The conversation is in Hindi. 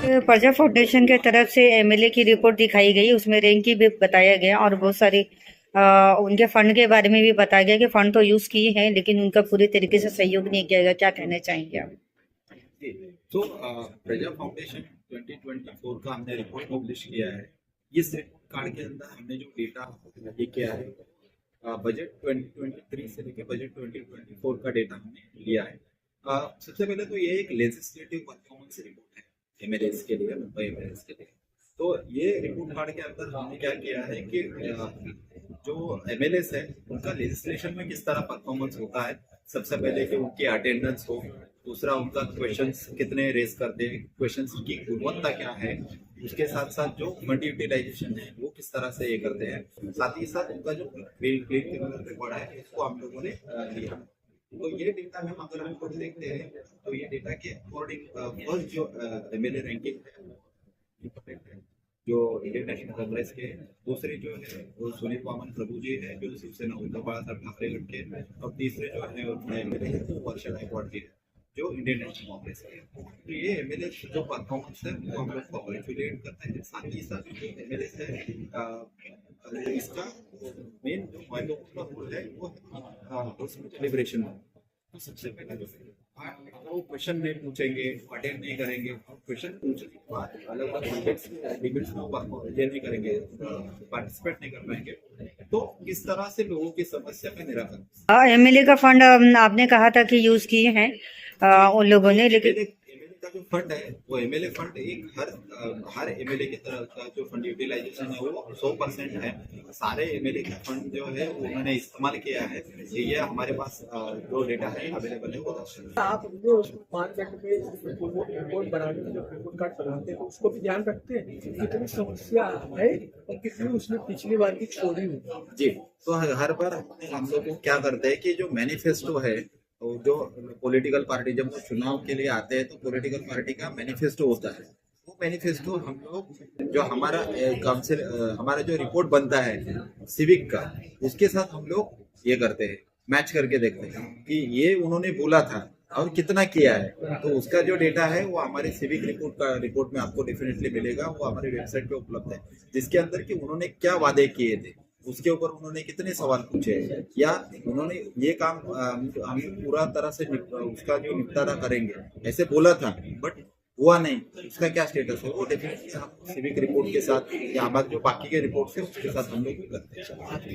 प्रजा फाउंडेशन के तरफ से एमएलए की रिपोर्ट दिखाई गई, उसमें रैंक की भी बताया गया और बहुत सारी उनके फंड के बारे में भी बताया गया कि फंड तो यूज किए हैं लेकिन उनका पूरी तरीके से सहयोग नहीं किया गया। क्या कहना चाहेंगे आप? तो प्रजा फाउंडेशन 2024 का हमने रिपोर्ट पब्लिश किया है। इस रिपोर्ट कार्ड के अंदर हमने जो डेटा ये किया है, बजट 2023 से लेकर बजट 2024 का डेटा हमने लिया है। सबसे पहले तो ये एक लेजिस्लेटिव परफॉर्मेंस रिपोर्ट है एमएलएस के लिए, मुंबई एमएलएस के लिए। तो ये रिपोर्ट कार्ड के अंदर हमने क्या किया है कि जो एमएलएस है उनका लेजिस्लेशन में किस तरह परफॉर्मेंस होता है। सबसे पहले कि उनकी अटेंडेंस हो, दूसरा उनका क्वेश्चंस कितने रेज करते हैं, क्वेश्चंस की गुणवत्ता क्या है, उसके साथ साथ जो फंड यूटिलाइजेशन है वो किस तरह से ये करते हैं, साथ ही साथ उनका जो रिकॉर्ड है इसको हम लोगों ने लिया। तो ये डेटा में अगर हम लोग देखते हैं तो ये डेटा के अकॉर्डिंग फर्स्ट जो एमएलए रैंकिंग है जो इंडियन नेशनल कांग्रेस के, दूसरे जो है वो सुनील वामन प्रभु जी है जो शिवसेना उद्धव बाळासाहेब ठाकरे गट के, और तीसरे जो है वो वर्षा गायकवाड़ जी है जो इंडियन नेशनल कांग्रेस के। तो ये एमएलए जो परफॉर्मेंस है वो हम लोग कॉन्ग्रेचुलेट करते हैं। साथ ही साथ जो एमएलए है इसका मेन जो महत्वपूर्ण रोल है वो सेलिब्रेशन में। तो सबसे पहले जो वो क्वेश्चन नहीं पूछेंगे, अटेंड नहीं करेंगे, क्वेश्चन पूछने के बाद अलग अलग डिबेट्स में ये नहीं करेंगे, पार्टिसिपेट नहीं कर पाएंगे, तो इस तरह से लोगों की समस्या का निराकरण। एमएलए का फंड आपने कहा था कि यूज किए हैं उन लोगों ने, लेकिन एमएलए का जो फंड है वो एमएलए फंड एक हर एमएलए की तरह का जो फंड यूटिलाइजेशन है वो 100% है। सारे एमएलए का फंड जो है वो उन्होंने इस्तेमाल किया है। ये हमारे पास जो डेटा है अवेलेबल है वो आप मार्केट में रिपोर्ट बनाने में जो रिपोर्ट कार्ड बनाते हैं तो उसको भी ध्यान रखते हैं कितनी समस्या है और कितनी उसने पिछली बार की छोड़ी हुई। जी, तो हर बार हम लोग क्या करते हैं कि जो मैनिफेस्टो है, जो पॉलिटिकल पार्टी जब वो चुनाव के लिए आते हैं तो पॉलिटिकल पार्टी का मैनिफेस्टो होता है। वो मैनिफेस्टो हम लोग जो हमारा काउंसिल हमारा जो रिपोर्ट बनता है सिविक का, उसके साथ हम लोग ये करते हैं, मैच करके देखते हैं कि ये उन्होंने बोला था और कितना किया है। तो उसका जो डेटा है वो हमारे सिविक रिपोर्ट में आपको डेफिनेटली मिलेगा। वो हमारे वेबसाइट पे उपलब्ध है, जिसके अंदर कि उन्होंने क्या वादे किए थे, उसके ऊपर उन्होंने कितने सवाल पूछे, या उन्होंने ये काम हम पूरा तरह से उसका जो निपटारा करेंगे ऐसे बोला था बट हुआ नहीं, उसका क्या स्टेटस है वो डेफिनेटली हम सिविक रिपोर्ट के साथ या हमारे जो बाकी के रिपोर्ट है उसके साथ हम लोग करते हैं।